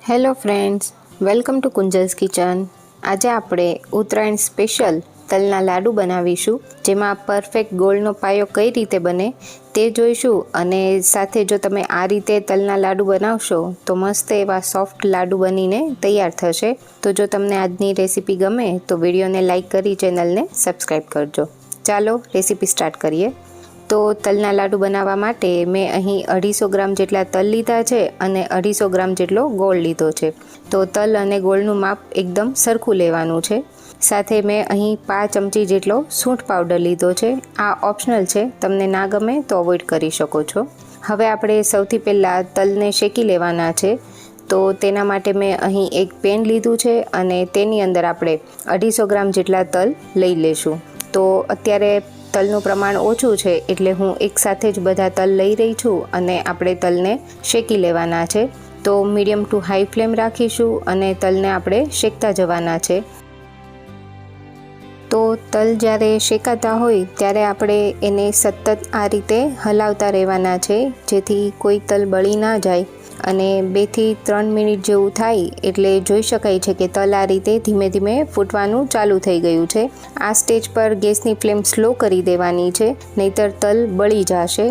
Hello friends, welcome to Kunjal's kitchen. આજે આપણે Uttarayan special તલના લાડુ બનાવીશું, જેમાં પરફેક્ટ ગોળનો પાયો કઈ રીતે બને તે જોઈશું. અને સાથે જો તમે આ રીતે તલના લાડુ બનાવશો તો મસ્ત એવા સોફ્ટ લાડુ બનીને તૈયાર થશે. તો જો તમને આજની રેસીપી ગમે તો વિડીયોને લાઈક કરી ચેનલને સબસ્ક્રાઈબ કરજો. ચાલો રેસીપી સ્ટાર્ટ કરીએ. તો તલના લાડુ બનાવવા માટે મેં અહીં 250 ગ્રામ જેટલા તલ લીધા છે અને 250 ગ્રામ જેટલો ગોળ લીધો છે. તો તલ અને ગોળનું માપ એકદમ સરખું લેવાનું છે. સાથે મેં અહીં 5 ચમચી જેટલો સૂંઠ પાવડર લીધો છે. આ ઓપ્શનલ છે, તમને ના ગમે તો અવોઇડ કરી શકો છો. હવે આપણે સૌથી પહેલાં તલને શેકી લેવાના છે. તો તેના માટે મેં અહીં એક પેન લીધું છે અને તેની અંદર આપણે 250 ગ્રામ જેટલા તલ લઈ લેશું. તો અત્યારે તલનું પ્રમાણ ઓછું છે એટલે હું એકસાથે જ બધા તલ લઈ રહી છું અને આપણે તલને શેકી લેવાના છે. તો મીડિયમ ટુ હાઈ ફ્લેમ રાખીશું અને તલને આપણે શેકતા જવાના છે. તો તલ જ્યારે શેકાતા હોય ત્યારે આપણે એને સતત આ રીતે હલાવતા રહેવાના છે, જેથી કોઈ તલ બળી ના જાય. અને 2 થી 3 મિનિટ જેવું થાય એટલે જોઈ શકાય છે કે તલ આ રીતે ધીમે ધીમે ફૂટવાનું ચાલુ થઈ ગયું છે. આ સ્ટેજ પર ગેસની ફ્લેમ સ્લો કરી દેવાની છે, નહીંતર તલ બળી જશે.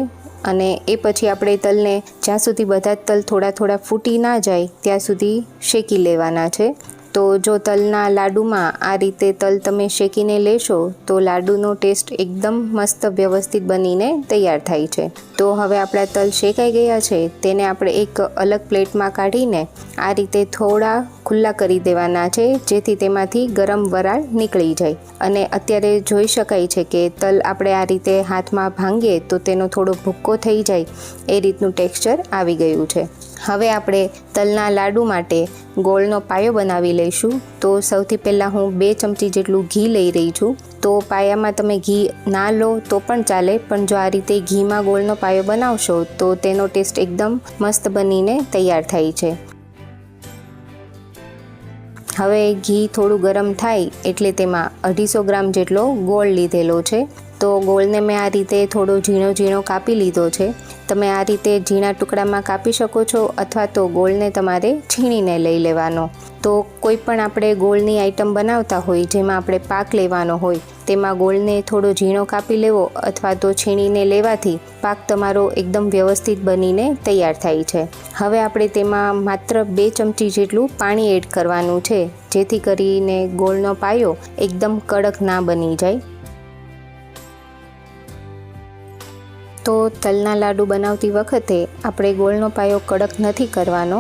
અને એ પછી આપણે તલને જ્યાં સુધી બધા તલ થોડા થોડા ફૂટી ના જાય ત્યાં સુધી શેકી લેવાના છે. તો જો તલના લાડુમાં આ રીતે તલ તમે શેકીને લેશો તો લાડુનો ટેસ્ટ એકદમ મસ્ત વ્યવસ્થિત બનીને તૈયાર થાય છે. તો હવે આપણા તલ શેકાઈ ગયા છે, તેને આપણે એક અલગ પ્લેટમાં કાઢીને આ રીતે થોડા ખુલ્લા કરી દેવાના છે, જેથી તેમાંથી ગરમ વરાળ નીકળી જાય. અને અત્યારે જોઈ શકાય છે કે તલ આપણે આ રીતે હાથમાં ભાંગીએ તો તેનો થોડો ભૂક્કો થઈ જાય એ રીતનું ટેક્સચર આવી ગયું છે. હવે આપણે તલના લાડુ માટે ગોળનો પાયો બનાવી લઈશું. તો સૌથી પહેલાં હું 2 ચમચી જેટલું ઘી લઈ રહી છું. તો પાયામાં તમે ઘી ના લો તો પણ ચાલે, પણ જો આ રીતે ઘીમાં ગોળનો પાયો બનાવશો તો તેનો ટેસ્ટ એકદમ મસ્ત બનીને તૈયાર થાય છે. હવે ઘી થોડું ગરમ થાય એટલે તેમાં 250 ગ્રામ જેટલો ગોળ લીધેલો છે. તો ગોળને મેં આ રીતે થોડો ઝીણો ઝીણો કાપી લીધો છે. તમે આ રીતે ઝીણા ટુકડામાં કાપી શકો છો અથવા તો ગોળને તમારે છીણીને લઈ લેવાનો. તો કોઈ પણ આપણે ગોળની આઈટમ બનાવતા હોય જેમાં આપણે પાક લેવાનો હોય તેમાં ગોળને થોડો ઝીણો કાપી લેવો અથવા તો છીણીને લેવાથી પાક તમારો એકદમ વ્યવસ્થિત બનીને તૈયાર થાય છે. હવે આપણે તેમાં માત્ર 2 ચમચી જેટલું પાણી એડ કરવાનું છે, જેથી કરીને ગોળનો પાયો એકદમ કડક ના બની જાય. તો તલના લાડુ બનાવતી વખતે આપણે ગોળનો પાયો કડક નથી કરવાનો.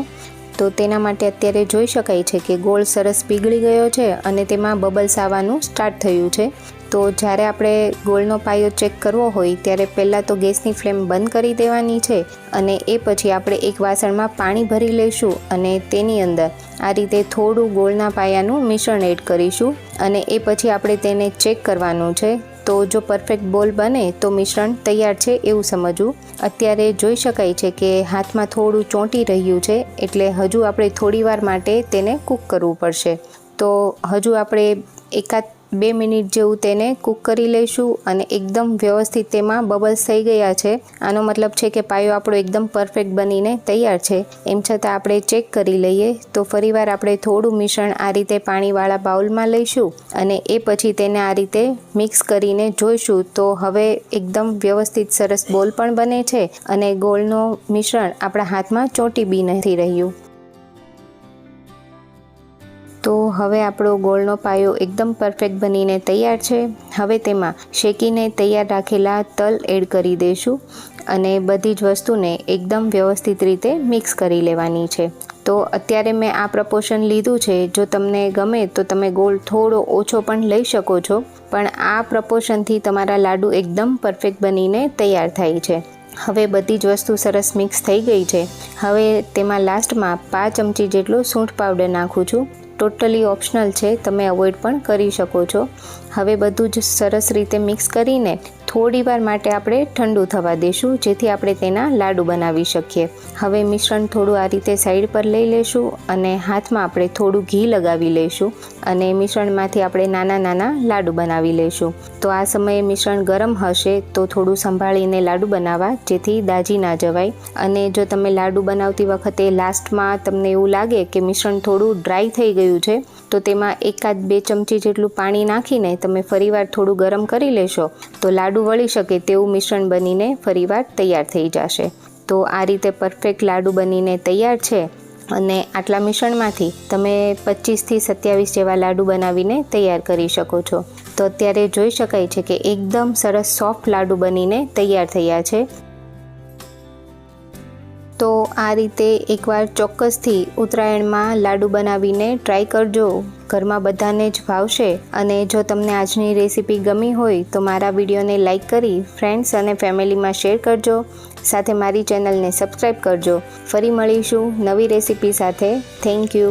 તો તેના માટે અત્યારે જોઈ શકાય છે કે ગોળ સરસ પીગળી ગયો છે અને તેમાં બબલ્સ આવવાનું સ્ટાર્ટ થયું છે. તો જ્યારે આપણે ગોળનો પાયો ચેક કરવો હોય ત્યારે પહેલાં તો ગેસની ફ્લેમ બંધ કરી દેવાની છે અને એ પછી આપણે એક વાસણમાં પાણી ભરી લઈશું અને તેની અંદર આ રીતે થોડું ગોળના પાયાનું મિશ્રણ એડ કરીશું અને એ પછી આપણે તેને ચેક કરવાનું છે. તો જો પરફેક્ટ બોલ બને તો મિશ્રણ તૈયાર છે એવું સમજવું. અત્યારે જોઈ શકાય છે કે હાથમાં થોડું ચોંટી રહ્યું છે, એટલે હજુ આપણે થોડીવાર માટે તેને કૂક કરવું પડશે. તો હજુ આપણે 1-2 મિનિટ જેવું તેને કૂક કરી લઈશું અને એકદમ વ્યવસ્થિત તેમાં બબલ્સ થઈ ગયા છે. આનો મતલબ છે કે પાયો આપણો એકદમ પરફેક્ટ બનીને તૈયાર છે. એમ છતાં આપણે ચેક કરી લઈએ. તો ફરીવાર આપણે થોડું મિશ્રણ આ રીતે પાણીવાળા બાઉલમાં લઈશું અને એ પછી તેને આ રીતે મિક્સ કરીને જોઈશું. તો હવે એકદમ વ્યવસ્થિત સરસ બોલ પણ બને છે અને ગોળનો મિશ્રણ આપણા હાથમાં ચોંટી બી નથી રહ્યું. તો હવે આપણો ગોળનો પાયો એકદમ પરફેક્ટ બનીને તૈયાર છે. હવે તેમાં શેકીને તૈયાર રાખેલા તલ એડ કરી દઈશું અને બધી જ વસ્તુને એકદમ વ્યવસ્થિત રીતે મિક્સ કરી લેવાની છે. તો અત્યારે મેં આ પ્રપોર્શન લીધું છે. જો તમને ગમે તો તમે ગોળ થોડો ઓછો પણ લઈ શકો છો, પણ આ પ્રપોર્શનથી તમારા લાડુ એકદમ પરફેક્ટ બનીને તૈયાર થાય છે. હવે બધી જ વસ્તુ સરસ મિક્સ થઈ ગઈ છે. હવે તેમાં લાસ્ટમાં 5 ચમચી જેટલો સૂંઠ પાવડર નાખું છું. ટોટલી ઓપ્શનલ છે, તમે અવોઇડ પણ કરી શકો છો. હવે બધું જ સરસ રીતે મિક્સ કરીને થોડીવાર માટે આપણે ઠંડુ થવા દઈશું, જેથી આપણે તેના લાડુ બનાવી શકીએ। હવે મિશ્રણ થોડું આ રીતે સાઈડ પર લઈ લેશું અને હાથમાં આપણે થોડું ઘી લગાવી લઈશું અને મિશ્રણમાંથી આપણે નાના નાના લાડુ બનાવી લઈશું। તો આ સમયે મિશ્રણ ગરમ હશે તો થોડું સંભાળીને લાડુ બનાવવા, જેથી દાજી ના જવાય। અને જો તમે લાડુ બનાવતી વખતે લાસ્ટમાં તમને એવું લાગે કે મિશ્રણ થોડું ડ્રાય થઈ ગયું છે તો તેમાં 1-2 ચમચી જેટલું પાણી નાખીને તમે ફરીવાર થોડું ગરમ કરી લેશો તો લાડુ વળી શકે તેવું મિશ્રણ બનીને ફરીવાર તૈયાર થઈ જશે। તો આ રીતે પરફેક્ટ લાડુ બનીને તૈયાર છે અને આટલા મિશ્રણમાંથી તમે 25થી 27 જેવા લાડુ બનાવીને તૈયાર કરી શકો છો। તો અત્યારે જોઈ શકાય છે કે એકદમ સરસ સોફ્ટ લાડુ બનીને તૈયાર થયા છે। તો આ રીતે એકવાર ચોક્કસથી ઉત્તરાયણમાં લાડુ બનાવીને ટ્રાય કરજો, ઘરમાં બધાને જ ભાવશે। અને જો તમને આજની રેસીપી ગમી હોય તો મારા વિડીયોને લાઈક કરી ફ્રેન્ડ્સ અને ફેમિલીમાં શેર કરજો, સાથે મારી ચેનલને સબસ્ક્રાઈબ કરજો। ફરી મળીશું નવી રેસીપી સાથે। Thank you.